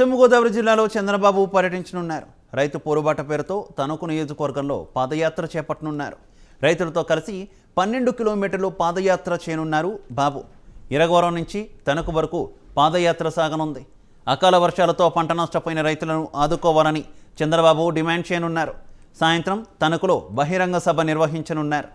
పశ్చిమ గోదావరి జిల్లాలో చంద్రబాబు పర్యటించనున్నారు. రైతు పోరుబాట పేరుతో తణుకు నియోజకవర్గంలో పాదయాత్ర చేపట్టనున్నారు. రైతులతో కలిసి 12 కిలోమీటర్లు పాదయాత్ర చేయనున్నారు బాబు. ఇరగవరం నుంచి తణుకు వరకు పాదయాత్ర సాగనుంది. అకాల వర్షాలతో పంట నష్టపోయిన రైతులను ఆదుకోవాలని చంద్రబాబు డిమాండ్ చేయనున్నారు. సాయంత్రం తణుకులో బహిరంగ సభ నిర్వహించనున్నారు.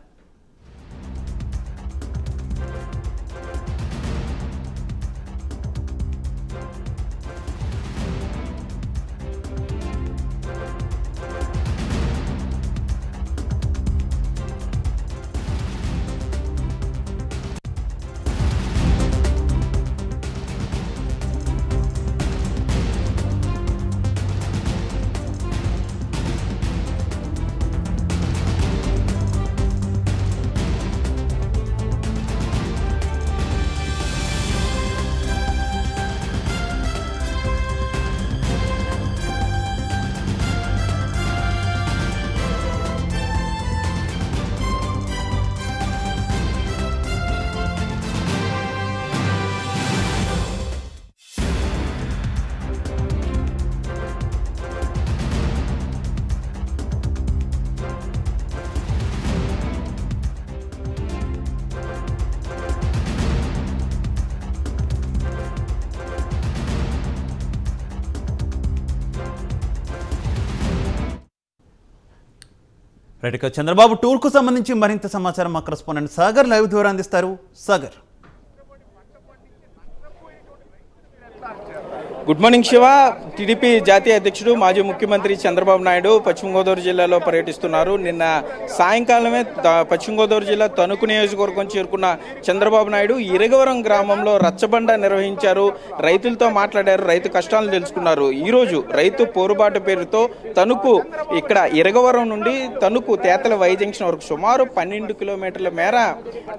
రైట్, చంద్రబాబు టూర్కు సంబంధించి మరింత సమాచారం మా కరెస్పాండెంట్ సాగర్ లైవ్ ద్వారా అందిస్తారు. Sagar, good morning Shiva. TDP జాతీయ అధ్యక్షుడు మాజీ ముఖ్యమంత్రి చంద్రబాబు నాయుడు పశ్చిమ గోదావరి జిల్లాలో పర్యటిస్తున్నారు. నిన్న సాయంకాలమే పశ్చిమ గోదావరి జిల్లా తణుకు నియోజకవర్గం చేరుకున్న చంద్రబాబు నాయుడు ఇరగవరం గ్రామంలో రచ్చబండ నిర్వహించారు. రైతులతో మాట్లాడారు, రైతు కష్టాలను తెలుసుకున్నారు. ఈరోజు రైతు పోరుబాటు పేరుతో తణుకు ఇక్కడ ఇరగవరం నుండి తణుకు తేతల వై జంక్షన్ వరకు సుమారు 12 కిలోమీటర్ల మేర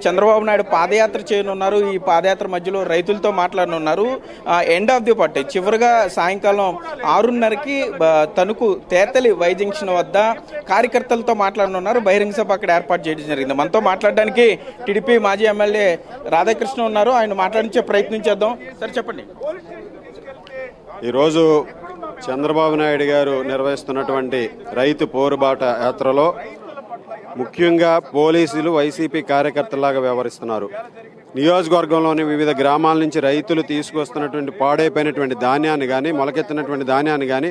చంద్రబాబు నాయుడు పాదయాత్ర చేయనున్నారు. ఈ పాదయాత్ర మధ్యలో రైతులతో మాట్లాడనున్నారు. ఎండ్ ఆఫ్ ది పార్టీ చివరిగా సాయంకాలం 6:30కి తణుకు తేతలి వై జంక్షన్ వద్ద కార్యకర్తలతో మాట్లాడనున్నారు. బహిరంగ సభ అక్కడ ఏర్పాటు చేయడం జరిగింది. మనతో మాట్లాడడానికి టీడీపీ మాజీ ఎమ్మెల్యే రాధాకృష్ణ ఉన్నారు. ఆయన మాట్లాడించే ప్రయత్నం చేద్దాం. సార్ చెప్పండి. ఈరోజు చంద్రబాబు నాయుడు గారు నిర్వహిస్తున్నటువంటి రైతు పోరుబాట యాత్రలో ముఖ్యంగా పోలీసులు వైసీపీ కార్యకర్తలాగా వ్యవహరిస్తున్నారు. నియోజకవర్గంలోని వివిధ గ్రామాల నుంచి రైతులు తీసుకొస్తున్నటువంటి పాడైపోయినటువంటి ధాన్యాన్ని కానీ, మొలకెత్తినటువంటి ధాన్యాన్ని కానీ,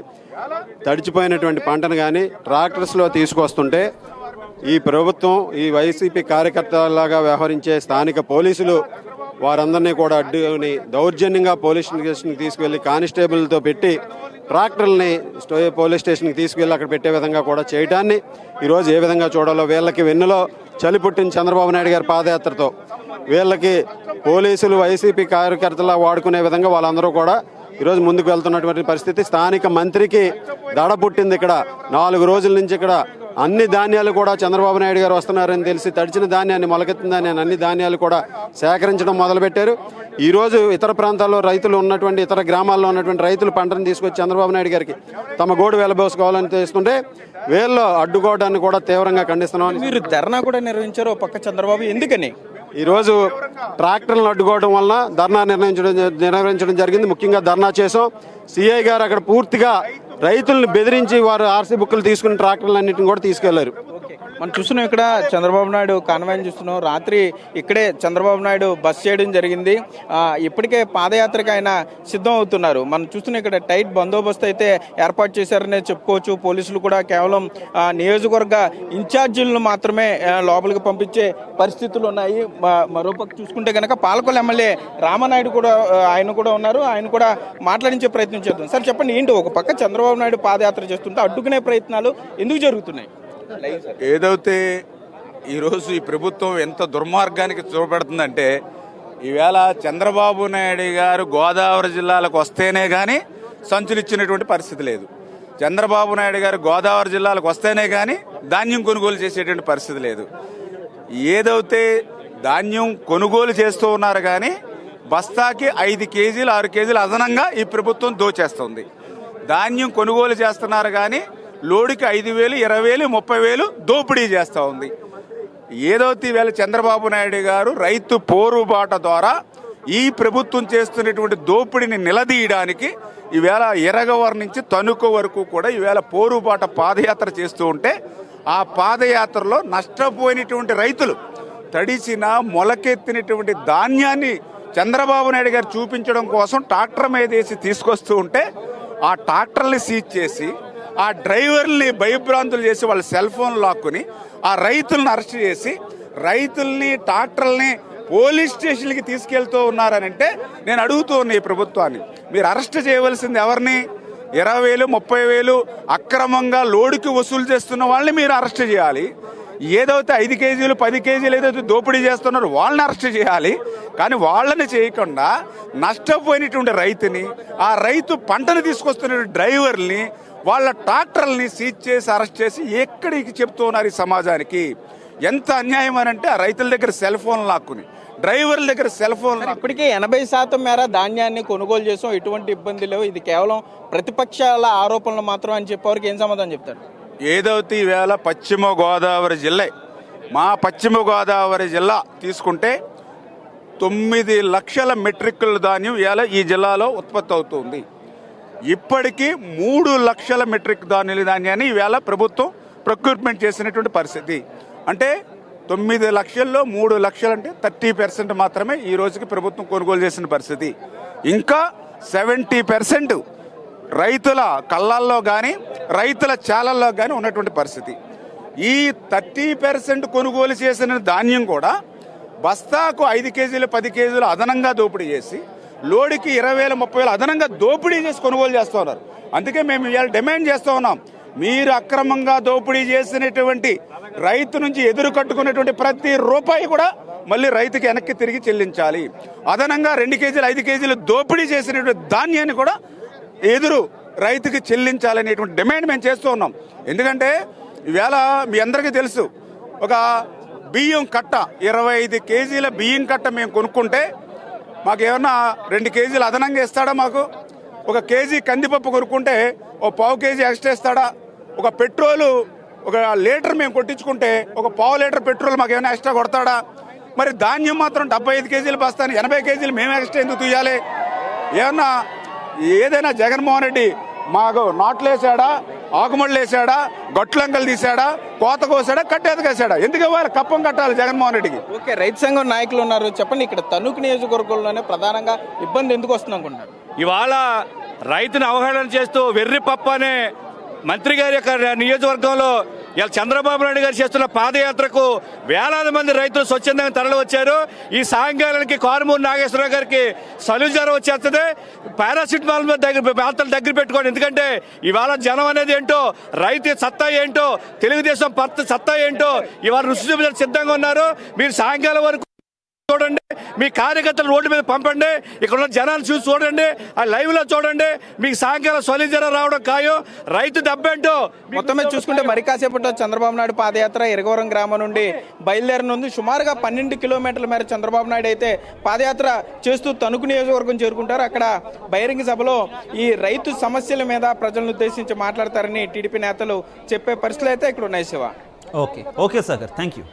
తడిచిపోయినటువంటి పంటను కానీ ట్రాక్టర్స్లో తీసుకొస్తుంటే ఈ ప్రభుత్వం, ఈ వైసీపీ కార్యకర్తలాగా వ్యవహరించే స్థానిక పోలీసులు వారందరినీ కూడా అడ్డుని దౌర్జన్యంగా పోలీస్ స్టేషన్కి తీసుకువెళ్ళి కానిస్టేబుల్తో పెట్టి ట్రాక్టర్లని పోలీస్ స్టేషన్కి తీసుకువెళ్ళి అక్కడ పెట్టే విధంగా కూడా చేయడాన్ని ఈరోజు ఏ విధంగా చూడాలో వీళ్ళకి వెన్నులో చలి పుట్టిన చంద్రబాబు నాయుడు గారి పాదయాత్రతో వీళ్ళకి పోలీసులు వైసీపీ కార్యకర్తలా వాడుకునే విధంగా వాళ్ళందరూ కూడా ఈరోజు ముందుకు వెళ్తున్నటువంటి పరిస్థితి. స్థానిక మంత్రికి దడ పుట్టింది. ఇక్కడ 4 రోజుల నుంచి ఇక్కడ అన్ని ధాన్యాలు కూడా చంద్రబాబు నాయుడు గారు వస్తున్నారని తెలిసి తడిచిన ధాన్యాన్ని, మొలకెత్తిన ధాన్యాన్ని, అన్ని ధాన్యాలు కూడా సేకరించడం మొదలుపెట్టారు. ఈరోజు ఇతర ప్రాంతాల్లో రైతులు ఉన్నటువంటి, ఇతర గ్రామాల్లో ఉన్నటువంటి రైతులు పంటను తీసుకొచ్చి చంద్రబాబు నాయుడు గారికి తమ గోడు వేలబోసుకోవాలని చేస్తుంటే వీళ్ళు అడ్డుకోవడాన్ని కూడా తీవ్రంగా ఖండిస్తున్నాం. మీరు ధర్నా కూడా నిర్వహించారు పక్క చంద్రబాబు, ఎందుకని? ఈరోజు ట్రాక్టర్లను అడ్డుకోవడం వల్ల ధర్నా నిర్వహించడం జరిగింది. ముఖ్యంగా ధర్నా చేసాం. సిఐ గారు అక్కడ పూర్తిగా రైతులను బెదిరించి వారు ఆర్సీ బుక్కులు తీసుకుని ట్రాక్టర్లన్నింటిని కూడా తీసుకెళ్లారు. మనం చూస్తున్నాం ఇక్కడ చంద్రబాబు నాయుడు కాన్వాయ్ చూస్తున్నాం. రాత్రి ఇక్కడే చంద్రబాబు నాయుడు బస్ చేయడం జరిగింది. ఇప్పటికే పాదయాత్రకు ఆయన సిద్ధం అవుతున్నారు. మనం చూస్తున్నాం ఇక్కడ టైట్ బందోబస్తు అయితే ఏర్పాటు చేశారనే చెప్పుకోవచ్చు. పోలీసులు కూడా కేవలం నియోజకవర్గ ఇన్ఛార్జీలను మాత్రమే లోపలికి పంపించే పరిస్థితులు ఉన్నాయి. మరోపక్క చూసుకుంటే కనుక పాలకొల్లు ఎమ్మెల్యే రామనాయుడు కూడా ఆయన కూడా ఉన్నారు. ఆయన కూడా మాట్లాడించే ప్రయత్నం చేద్దాం. సార్ చెప్పండి, ఏంటి ఒక పక్క చంద్రబాబు నాయుడు పాదయాత్ర చేస్తుంటే అడ్డుకునే ప్రయత్నాలు ఎందుకు జరుగుతున్నాయి? ఏదైతే ఈరోజు ఈ ప్రభుత్వం ఎంత దుర్మార్గానికి చూపెడుతుందంటే, ఈవేళ చంద్రబాబు నాయుడు గారు గోదావరి జిల్లాలకు వస్తేనే కానీ సంచులు ఇచ్చినటువంటి పరిస్థితి లేదు. చంద్రబాబు నాయుడు గారు గోదావరి జిల్లాలకు వస్తేనే కానీ ధాన్యం కొనుగోలు చేసేటువంటి పరిస్థితి లేదు. ఏదైతే ధాన్యం కొనుగోలు చేస్తూ ఉన్నారు కానీ బస్తాకి 5 కేజీలు 6 కేజీలు అదనంగా ఈ ప్రభుత్వం దోచేస్తుంది. ధాన్యం కొనుగోలు చేస్తున్నారు కానీ లోడుకి 5,000, 20,000, 30,000 దోపిడీ చేస్తూ ఉంది. ఏదైతే ఈవేళ చంద్రబాబు నాయుడు గారు రైతు పోరుబాట ద్వారా ఈ ప్రభుత్వం చేస్తున్నటువంటి దోపిడీని నిలదీయడానికి ఈవేళ ఎరగవరం నుంచి తణుకు వరకు కూడా ఈవేళ పోరుబాట పాదయాత్ర చేస్తూ ఉంటే ఆ పాదయాత్రలో నష్టపోయినటువంటి రైతులు తడిసిన మొలకెత్తినటువంటి ధాన్యాన్ని చంద్రబాబు నాయుడు గారు చూపించడం కోసం ట్రాక్టర్ మీద వేసి తీసుకొస్తూ ఉంటే ఆ ట్రాక్టర్ని సీజ్ చేసి ఆ డ్రైవర్ని భయభ్రాంతులు చేసి వాళ్ళ సెల్ ఫోన్ లాక్కుని ఆ రైతులను అరెస్ట్ చేసి రైతుల్ని ట్రాక్టర్ని పోలీస్ స్టేషన్కి తీసుకెళ్తూ ఉన్నారనంటే నేను అడుగుతూ ఉన్నా ఈ ప్రభుత్వాన్ని, మీరు అరెస్ట్ చేయవలసింది ఎవరిని? 20,000 30,000 అక్రమంగా లోడుకి వసూలు చేస్తున్న వాళ్ళని మీరు అరెస్ట్ చేయాలి. ఏదైతే 5 కేజీలు 10 కేజీలు ఏదైతే దోపిడీ చేస్తున్నారో వాళ్ళని అరెస్ట్ చేయాలి. కానీ వాళ్ళని చేయకుండా నష్టపోయినటువంటి రైతుని, ఆ రైతు పంటను తీసుకొస్తున్న డ్రైవర్ని, వాళ్ళ ట్రాక్టర్లని సీజ్ చేసి అరెస్ట్ చేసి ఎక్కడికి చెప్తూ ఉన్నారు ఈ సమాజానికి? ఎంత అన్యాయం అని అంటే ఆ రైతుల దగ్గర సెల్ ఫోన్ లాక్కుని, డ్రైవర్ల దగ్గర సెల్ ఫోన్. ఇప్పటికే 80% మేర ధాన్యాన్ని కొనుగోలు చేసాం, ఎటువంటి ఇబ్బంది లేవు, ఇది కేవలం ప్రతిపక్షాల ఆరోపణలు మాత్రం అని చెప్పేవారికి ఏం సమాధానం చెప్తారు? ఏదైతే ఈవేళ పశ్చిమ గోదావరి జిల్లా, మా పశ్చిమ గోదావరి జిల్లా తీసుకుంటే 9 లక్షల మెట్రిక్ ధాన్యం ఇవాళ ఈ జిల్లాలో ఉత్పత్తి అవుతుంది. ఇప్పటికీ 3 లక్షల మెట్రిక్ ధాన్యాన్ని ఈవేళ ప్రభుత్వం ప్రొక్యూర్మెంట్ చేసినటువంటి పరిస్థితి. అంటే 9 లక్షల్లో 3 లక్షలు అంటే 30% మాత్రమే ఈ రోజుకి ప్రభుత్వం కొనుగోలు చేసిన పరిస్థితి. ఇంకా 70% రైతుల కళ్ళల్లో కానీ రైతుల చాలల్లో కానీ ఉన్నటువంటి పరిస్థితి. ఈ 30% కొనుగోలు చేసిన ధాన్యం కూడా బస్తాకు 5 కేజీలు 10 కేజీలు అదనంగా దోపిడీ చేసి లోడుకి 20,000 30,000 అదనంగా దోపిడీ చేసి కొనుగోలు చేస్తూ ఉన్నారు. అందుకే మేము ఇవాళ డిమాండ్ చేస్తూ ఉన్నాం, మీరు అక్రమంగా దోపిడీ చేసినటువంటి రైతు నుంచి ఎదురు కట్టుకున్నటువంటి ప్రతి రూపాయి కూడా మళ్ళీ రైతుకి వెనక్కి తిరిగి చెల్లించాలి. అదనంగా 2 కేజీలు 5 కేజీలు దోపిడీ చేసినటువంటి ధాన్యాన్ని కూడా ఎదురు రైతుకి చెల్లించాలనేటువంటి డిమాండ్ మేము చేస్తూ ఉన్నాం. ఎందుకంటే ఈవేళ మీ అందరికీ తెలుసు, ఒక బియ్యం కట్ట 25 కేజీల బియ్యం కట్ట మేము కొనుక్కుంటే మాకు ఏమన్నా 2 కేజీలు అదనంగా ఇస్తాడా? మాకు ఒక కేజీ కందిపప్పు కొనుక్కుంటే ఓ పావు కేజీ ఎక్స్ట్రా ఇస్తాడా? ఒక పెట్రోలు 1 లీటర్ మేము కొట్టించుకుంటే ఒక పావు లీటర్ పెట్రోల్ మాకు ఏమైనా ఎక్స్ట్రా కొడతాడా? మరి ధాన్యం మాత్రం 75 కేజీలు బస్తాను 80 కేజీలు మేము ఎక్స్ట్రా ఎందుకు తీయాలి? ఏమన్నా ఏదైనా జగన్మోహన్ రెడ్డి మాకు నాట్లు వేసాడా, ఆకుమళ్ళు వేసాడా, గొట్లంకలు తీసాడా, కోత కోసాడా, కట్టేతకేసాడా? ఎందుకు ఇవ్వాలి? కప్పం కట్టాలి జగన్మోహన్ రెడ్డికి. ఓకే, రైతు సంఘం నాయకులు ఉన్నారు, చెప్పండి, ఇక్కడ తణుకు నియోజకవర్గంలోనే ప్రధానంగా ఇబ్బంది ఎందుకు వస్తుంది అనుకుంటున్నారు? ఇవాళ రైతును అవహేళన చేస్తూ వెర్రి పప్పు అనే మంత్రి గారి యొక్క నియోజకవర్గంలో ఇలా చంద్రబాబు నాయుడు గారు చేస్తున్న పాదయాత్రకు వేలాది మంది రైతులు స్వచ్ఛందంగా తరలి వచ్చారు. ఈ సాయంకాలానికి కారుమూరి నాగేశ్వరరావు గారికి సలుజారం వచ్చేస్తుంది. పారాసిటమాల్ మాత్రం దగ్గర పెట్టుకోండి. ఎందుకంటే ఇవాళ జనం అనేది ఏంటో, రైతు సత్తా ఏంటో, తెలుగుదేశం సత్తా ఏంటో ఇవాళ రుచి చూపించడానికి సిద్ధంగా ఉన్నారు. మీరు సాయంకాలం వరకు చూడండి, మీ కార్యకర్తలు రోడ్డు మీద పంపండి, ఇక్కడ ఉన్న జనాలు చూసి చూడండి, ఆ లైవ్ లో చూడండి, మీకు సాయంకాలం సొలిజర రావడం ఖాయం. రైతు దెబ్బేంటో మొత్తం మీద చూసుకుంటే మరి కాసేపట్లో చంద్రబాబు నాయుడు పాదయాత్ర ఎరగవరం గ్రామం నుండి బయలుదేరనుంది. సుమారుగా 12 కిలోమీటర్ల మేర చంద్రబాబు నాయుడు అయితే పాదయాత్ర చేస్తూ తణుకు నియోజకవర్గం చేరుకుంటారు. అక్కడ బహిరంగ సభలో ఈ రైతు సమస్యల మీద ప్రజలను ఉద్దేశించి మాట్లాడతారని టీడీపీ నేతలు చెప్పే పరిస్థితులు అయితే ఇక్కడ ఉన్నాయి. Shiva, okay Sagar, thank you.